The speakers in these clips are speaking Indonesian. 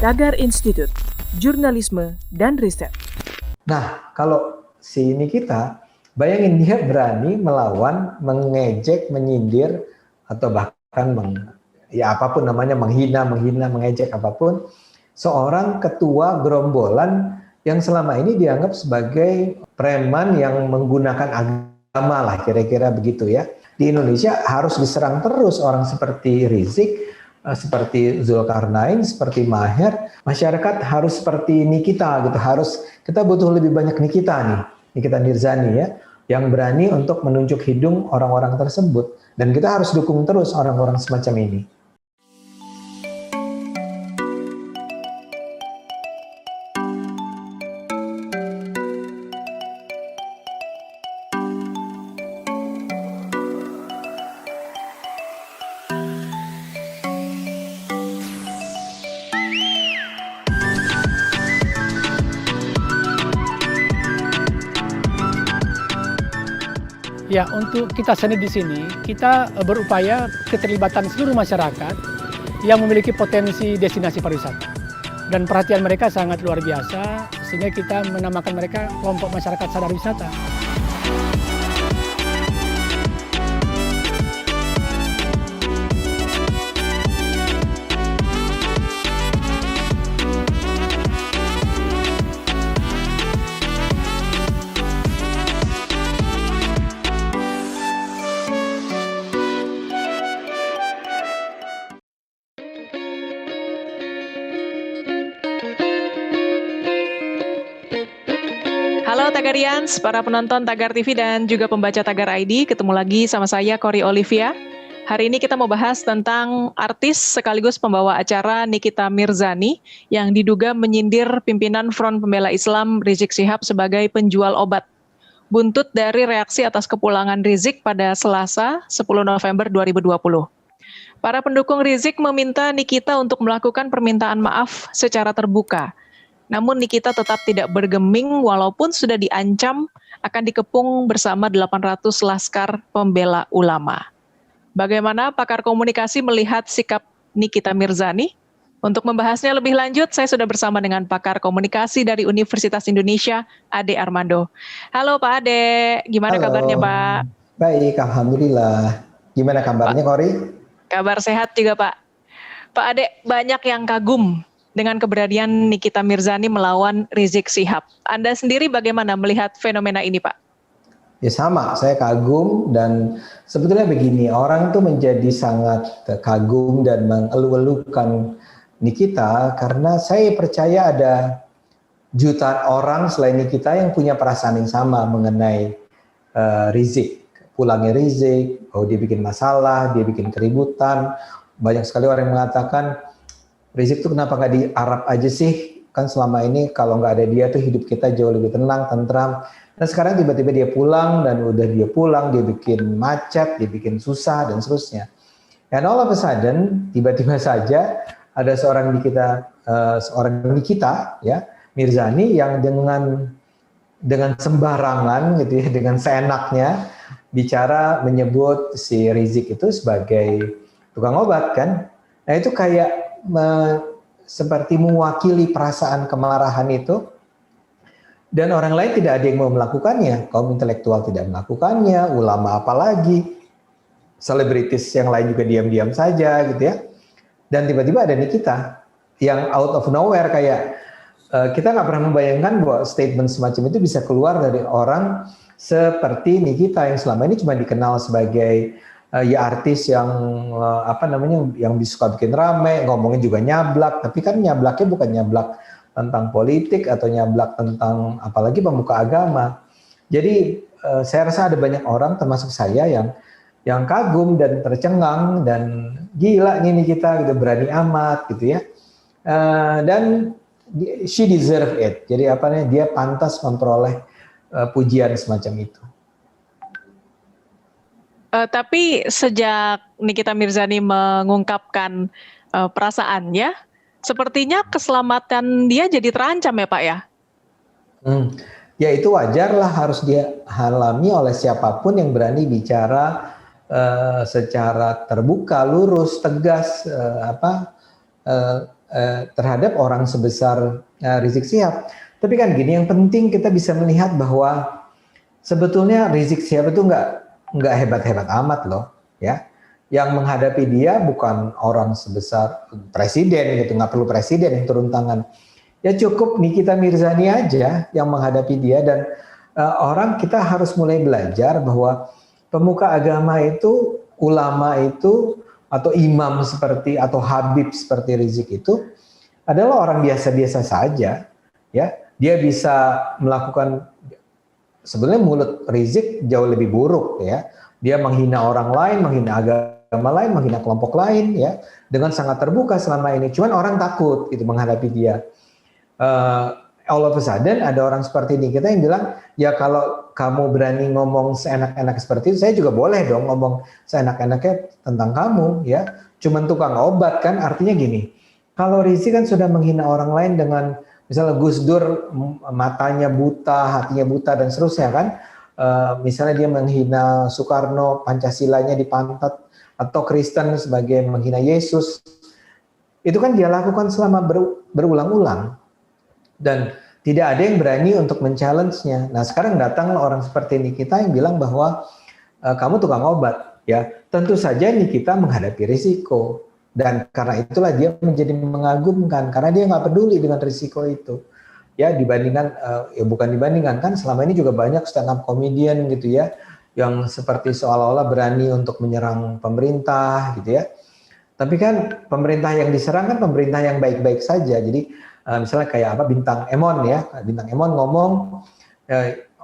Tagar Institut, Jurnalisme dan Riset. Nah, kalau si Nikita, bayangin dia berani melawan, mengejek, menyindir, atau bahkan apapun namanya, menghina, mengejek apapun, seorang ketua gerombolan yang selama ini dianggap sebagai preman yang menggunakan agama lah, kira-kira begitu ya. Di Indonesia harus diserang terus orang seperti Rizik, seperti Zulkarnain, seperti Maher. Masyarakat harus seperti Nikita gitu, kita butuh lebih banyak Nikita Mirzani ya, yang berani untuk menunjuk hidung orang-orang tersebut, dan kita harus dukung terus orang-orang semacam ini. Ya, untuk kita sendiri di sini, kita berupaya keterlibatan seluruh masyarakat yang memiliki potensi destinasi pariwisata. Dan perhatian mereka sangat luar biasa, sehingga kita menamakan mereka kelompok masyarakat sadar wisata. Halo Tagarians, para penonton Tagar TV dan juga pembaca Tagar ID, ketemu lagi sama saya Cory Olivia. Hari ini kita mau bahas tentang artis sekaligus pembawa acara Nikita Mirzani yang diduga menyindir pimpinan Front Pembela Islam Rizik Syihab sebagai penjual obat. Buntut dari reaksi atas kepulangan Rizik pada Selasa 10 November 2020. Para pendukung Rizik meminta Nikita untuk melakukan permintaan maaf secara terbuka. Namun Nikita tetap tidak bergeming walaupun sudah diancam akan dikepung bersama 800 laskar pembela ulama. Bagaimana pakar komunikasi melihat sikap Nikita Mirzani? Untuk membahasnya lebih lanjut, saya sudah bersama dengan pakar komunikasi dari Universitas Indonesia, Ade Armando. Halo Pak Ade, gimana kabarnya Pak? Baik, Alhamdulillah. Gimana kabarnya Cory? Kabar sehat juga Pak. Pak Ade, banyak yang kagum dengan keberanian Nikita Mirzani melawan Rizik Syihab. Anda sendiri bagaimana melihat fenomena ini, Pak? Ya sama, saya kagum, dan sebetulnya begini, orang tuh menjadi sangat kagum dan mengeluh-elukan Nikita karena saya percaya ada jutaan orang selain Nikita yang punya perasaan yang sama mengenai Rizik. Pulangnya Rizik, dia bikin masalah, dia bikin keributan. Banyak sekali orang yang mengatakan, Rizik tuh kenapa nggak di Arab aja sih? Kan selama ini kalau nggak ada dia tuh hidup kita jauh lebih tenang, tentram. Dan sekarang tiba-tiba dia pulang, dan udah dia pulang, dia bikin macet, dia bikin susah, dan seterusnya. And all of a sudden, tiba-tiba saja ada seorang Nikita ya, Mirzani yang dengan sembarangan gitu ya, dengan seenaknya bicara menyebut si Rizik itu sebagai tukang obat kan. Nah itu kayak seperti mewakili perasaan kemarahan itu, dan orang lain tidak ada yang mau melakukannya. Kaum intelektual tidak melakukannya, ulama apalagi, selebritis yang lain juga diam-diam saja gitu ya. Dan tiba-tiba ada Nikita yang out of nowhere, kayak kita nggak pernah membayangkan bahwa statement semacam itu bisa keluar dari orang seperti Nikita yang selama ini cuma dikenal sebagai artis yang yang suka bikin rame, ngomongin juga nyablak, tapi kan nyablaknya bukan nyablak tentang politik atau nyablak tentang apalagi pemuka agama. Jadi saya rasa ada banyak orang termasuk saya yang kagum dan tercengang, dan gila nih Nikita gitu, berani amat gitu ya. Dan she deserve it. Jadi dia pantas memperoleh pujian semacam itu. Tapi sejak Nikita Mirzani mengungkapkan perasaannya, sepertinya keselamatan dia jadi terancam ya Pak ya? Ya itu wajar lah, harus dia alami oleh siapapun yang berani bicara secara terbuka, lurus, tegas, terhadap orang sebesar Rizik Syihab. Tapi kan gini, yang penting kita bisa melihat bahwa sebetulnya Rizik Syihab itu nggak hebat-hebat amat loh, ya. Yang menghadapi dia bukan orang sebesar presiden gitu, nggak perlu presiden yang turun tangan. Ya cukup Nikita Mirzani aja yang menghadapi dia, dan orang kita harus mulai belajar bahwa pemuka agama itu, ulama itu, atau imam seperti atau habib seperti Rizik itu adalah orang biasa-biasa saja, ya. Dia bisa melakukan, sebenarnya mulut Rizik jauh lebih buruk, ya. Dia menghina orang lain, menghina agama lain, menghina kelompok lain, ya, dengan sangat terbuka selama ini. Cuman orang takut gitu menghadapi dia. All of a sudden ada orang seperti ini kita yang bilang, ya kalau kamu berani ngomong seenak-enak seperti itu, saya juga boleh dong ngomong seenak-enaknya tentang kamu, ya. Cuman tukang obat kan, artinya gini. Kalau Rizik kan sudah menghina orang lain dengan misalnya Gus Dur matanya buta, hatinya buta dan seterusnya kan. Misalnya dia menghina Soekarno, Pancasilanya di pantat, atau Kristen sebagai menghina Yesus. Itu kan dia lakukan selama berulang-ulang. Dan tidak ada yang berani untuk men-challenge-nya. Nah sekarang datanglah orang seperti Nikita yang bilang bahwa kamu tukang obat. Ya, tentu saja Nikita menghadapi risiko. Dan karena itulah dia menjadi mengagumkan, karena dia nggak peduli dengan risiko itu. Ya dibandingkan, ya bukan dibandingkan, kan selama ini juga banyak stand up comedian gitu ya, yang seperti seolah-olah berani untuk menyerang pemerintah gitu ya. Tapi kan pemerintah yang diserang kan pemerintah yang baik-baik saja. Jadi misalnya kayak apa, Bintang Emon ya, Bintang Emon ngomong,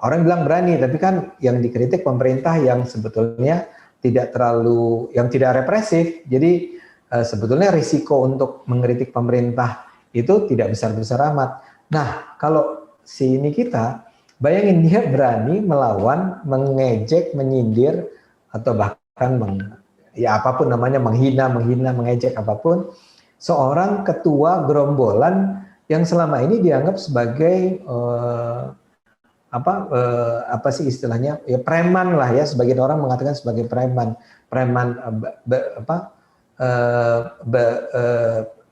orang bilang berani, tapi kan yang dikritik pemerintah yang sebetulnya tidak terlalu, yang tidak represif. Jadi sebetulnya risiko untuk mengkritik pemerintah itu tidak besar-besar amat. Nah, kalau si Nikita, bayangin dia berani melawan, mengejek, menyindir, atau bahkan ya apapun namanya, menghina, mengejek apapun, seorang ketua gerombolan yang selama ini dianggap sebagai apa sih istilahnya, ya preman lah ya, sebagian orang mengatakan sebagai preman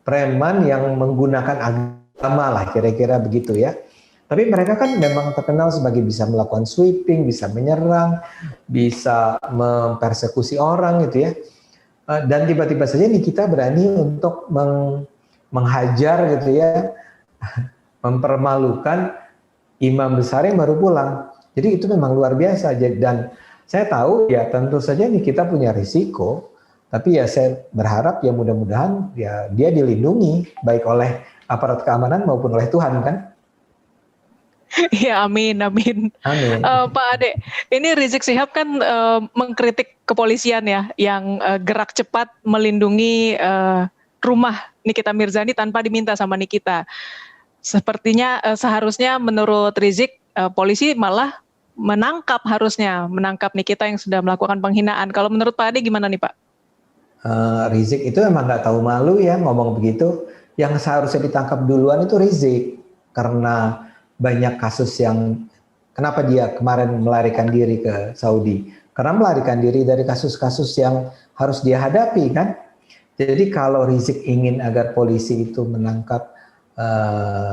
preman yang menggunakan agama lah, kira-kira begitu ya. Tapi mereka kan memang terkenal sebagai bisa melakukan sweeping, bisa menyerang, bisa mempersekusi orang gitu ya. Dan tiba-tiba saja nih kita berani untuk menghajar gitu ya, mempermalukan imam besar yang baru pulang. Jadi itu memang luar biasa. Dan saya tahu ya tentu saja nih kita punya risiko, tapi ya saya berharap ya mudah-mudahan ya dia dilindungi baik oleh aparat keamanan maupun oleh Tuhan kan. Ya amin, amin. Amin. Pak Ade, ini Rizik Syihab kan mengkritik kepolisian ya, yang gerak cepat melindungi rumah Nikita Mirzani tanpa diminta sama Nikita. Sepertinya seharusnya menurut Rizik, polisi malah harusnya menangkap Nikita yang sudah melakukan penghinaan. Kalau menurut Pak Ade gimana nih Pak? Rizik itu emang nggak tahu malu ya ngomong begitu. Yang seharusnya ditangkap duluan itu Rizik, karena banyak kasus yang, kenapa dia kemarin melarikan diri ke Saudi? Karena melarikan diri dari kasus-kasus yang harus dia hadapi kan. Jadi kalau Rizik ingin agar polisi itu menangkap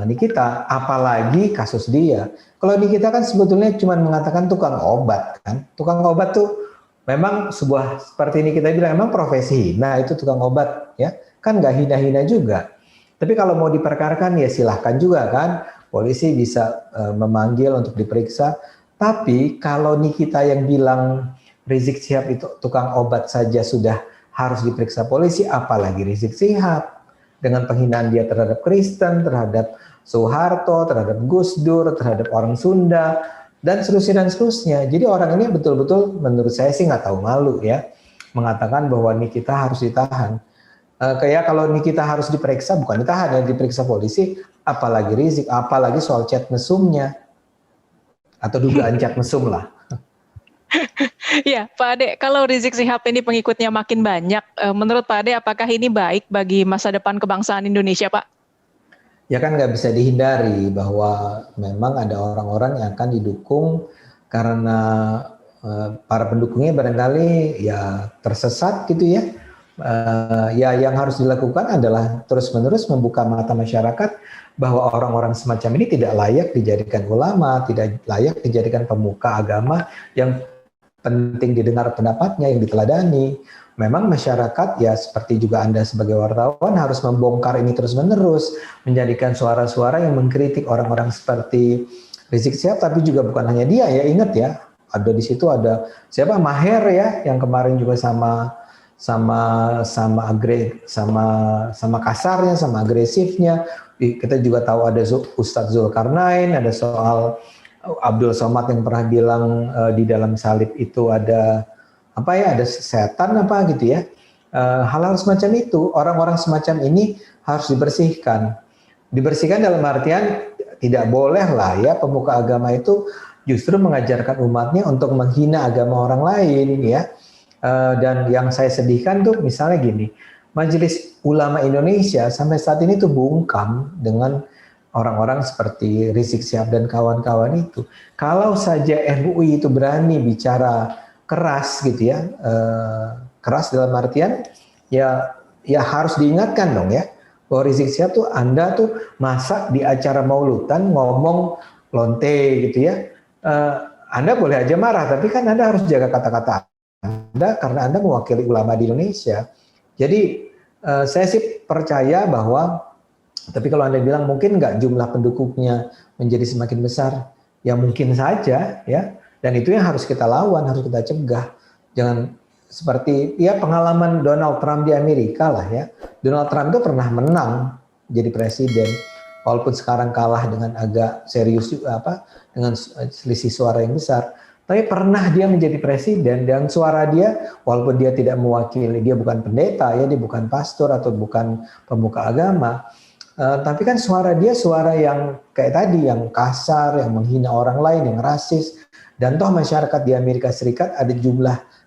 Nikita, apalagi kasus dia. Kalau Nikita kan sebetulnya cuma mengatakan tukang obat kan. Tukang obat tuh memang sebuah, seperti ini kita bilang, memang profesi hina itu tukang obat ya. Kan nggak hina-hina juga. Tapi kalau mau diperkarakan ya silahkan juga kan. Polisi bisa memanggil untuk diperiksa. Tapi kalau Nikita yang bilang Rizik Syihab itu tukang obat saja sudah harus diperiksa polisi, apalagi Rizik Syihab dengan penghinaan dia terhadap Kristen, terhadap Soeharto, terhadap Gus Dur, terhadap orang Sunda, dan seterusnya. Jadi orang ini betul-betul menurut saya sih nggak tahu malu ya, mengatakan bahwa Nikita harus ditahan. Kayak kalau Nikita harus diperiksa, bukan ditahan ya, diperiksa polisi, apalagi Rizik, apalagi soal chat mesumnya atau dugaan chat mesum lah. Ya, Pak Ade, kalau Rizik Syihab ini pengikutnya makin banyak, menurut Pak Ade apakah ini baik bagi masa depan kebangsaan Indonesia, Pak? Ya kan nggak bisa dihindari bahwa memang ada orang-orang yang akan didukung karena para pendukungnya barangkali ya tersesat gitu ya, Ya yang harus dilakukan adalah terus-menerus membuka mata masyarakat bahwa orang-orang semacam ini tidak layak dijadikan ulama, tidak layak dijadikan pemuka agama yang penting didengar pendapatnya, yang diteladani. Memang masyarakat ya seperti juga Anda sebagai wartawan harus membongkar ini terus-menerus, menjadikan suara-suara yang mengkritik orang-orang seperti Rizik Syihab, tapi juga bukan hanya dia ya, ingat ya, ada di situ ada siapa Maher ya, yang kemarin juga sama kasarnya, sama agresifnya. Kita juga tahu ada Ustadz Zulkarnain, ada soal Abdul Somad yang pernah bilang di dalam salib itu ada apa ya, ada setan apa gitu ya. Hal-hal semacam itu, orang-orang semacam ini harus dibersihkan. Dibersihkan dalam artian tidak boleh lah ya pemuka agama itu justru mengajarkan umatnya untuk menghina agama orang lain ya. Dan yang saya sedihkan tuh misalnya gini, Majelis Ulama Indonesia sampai saat ini tuh bungkam dengan orang-orang seperti Rizik Syihab dan kawan-kawan itu. Kalau saja MUI itu berani bicara keras gitu ya, keras dalam artian ya harus diingatkan dong ya, bahwa Rizik Syihab tuh Anda tuh masa di acara mauludan ngomong lonte gitu ya, Anda boleh aja marah, tapi kan Anda harus jaga kata-kata Anda karena Anda mewakili ulama di Indonesia. Jadi saya sih percaya bahwa, tapi kalau Anda bilang mungkin nggak jumlah pendukungnya menjadi semakin besar, ya mungkin saja ya. Dan itu yang harus kita lawan, harus kita cegah. Jangan seperti ya pengalaman Donald Trump di Amerika lah ya. Donald Trump itu pernah menang jadi presiden, walaupun sekarang kalah dengan agak serius dengan selisih suara yang besar. Tapi pernah dia menjadi presiden dan suara dia, walaupun dia tidak mewakili, dia bukan pendeta ya, dia bukan pastor atau bukan pemuka agama. Tapi kan suara dia suara yang kayak tadi, yang kasar, yang menghina orang lain, yang rasis. Dan toh masyarakat di Amerika Serikat ada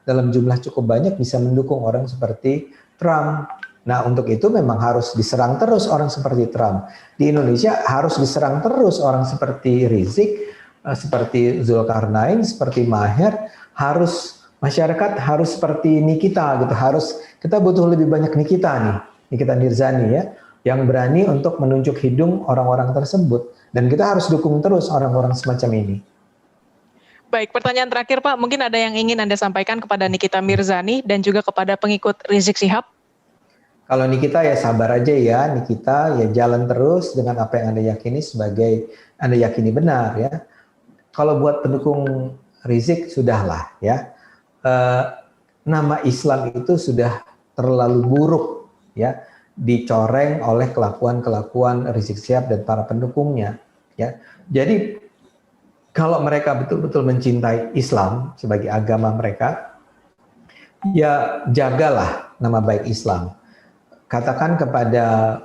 dalam jumlah cukup banyak bisa mendukung orang seperti Trump. Nah untuk itu memang harus diserang terus orang seperti Trump. Di Indonesia harus diserang terus orang seperti Rizik, seperti Zulkarnain, seperti Maher. Masyarakat harus seperti Nikita gitu. Kita butuh lebih banyak Nikita Mirzani ya, yang berani untuk menunjuk hidung orang-orang tersebut. Dan kita harus dukung terus orang-orang semacam ini. Baik, pertanyaan terakhir Pak, mungkin ada yang ingin Anda sampaikan kepada Nikita Mirzani dan juga kepada pengikut Rizik Syihab? Kalau Nikita ya sabar aja ya, Nikita ya jalan terus dengan apa yang Anda yakini sebagai Anda yakini benar ya. Kalau buat pendukung Rizik sudahlah ya, nama Islam itu sudah terlalu buruk ya, dicoreng oleh kelakuan Rizik Syihab dan para pendukungnya ya. Jadi kalau mereka betul-betul mencintai Islam sebagai agama mereka, ya jagalah nama baik Islam. Katakan kepada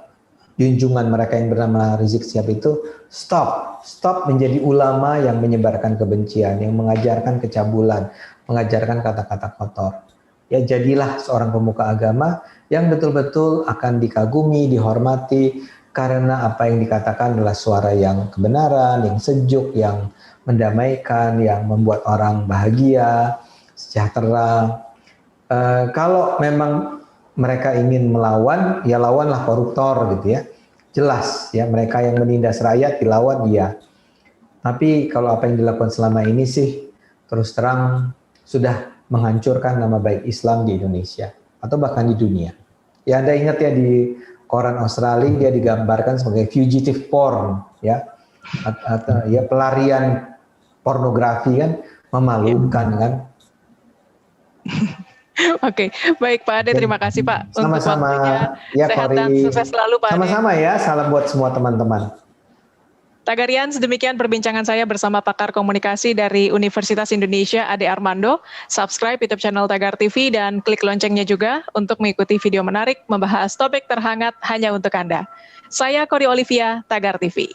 junjungan mereka yang bernama Rizik Syihab itu, stop menjadi ulama yang menyebarkan kebencian, yang mengajarkan kecabulan, mengajarkan kata-kata kotor. Ya jadilah seorang pemuka agama yang betul-betul akan dikagumi, dihormati, karena apa yang dikatakan adalah suara yang kebenaran, yang sejuk, yang mendamaikan, yang membuat orang bahagia, sejahtera. Kalau memang mereka ingin melawan, ya lawanlah koruptor gitu ya. Jelas ya, mereka yang menindas rakyat dilawan dia. Tapi kalau apa yang dilakukan selama ini sih terus terang sudah menghancurkan nama baik Islam di Indonesia atau bahkan di dunia. Ya Anda ingat ya di koran Australia dia digambarkan sebagai fugitive porn ya. Atau ya pelarian pornografi kan, memalukan kan. Oke, baik Pak Ade, terima kasih Pak. Sama-sama ya, sehat dan sukses selalu Pak Ade. Sama-sama ya, salam buat semua teman-teman. Tagarians, demikian perbincangan saya bersama pakar komunikasi dari Universitas Indonesia Ade Armando. Subscribe YouTube channel Tagar TV dan klik loncengnya juga untuk mengikuti video menarik membahas topik terhangat hanya untuk Anda. Saya Kori Olivia, Tagar TV.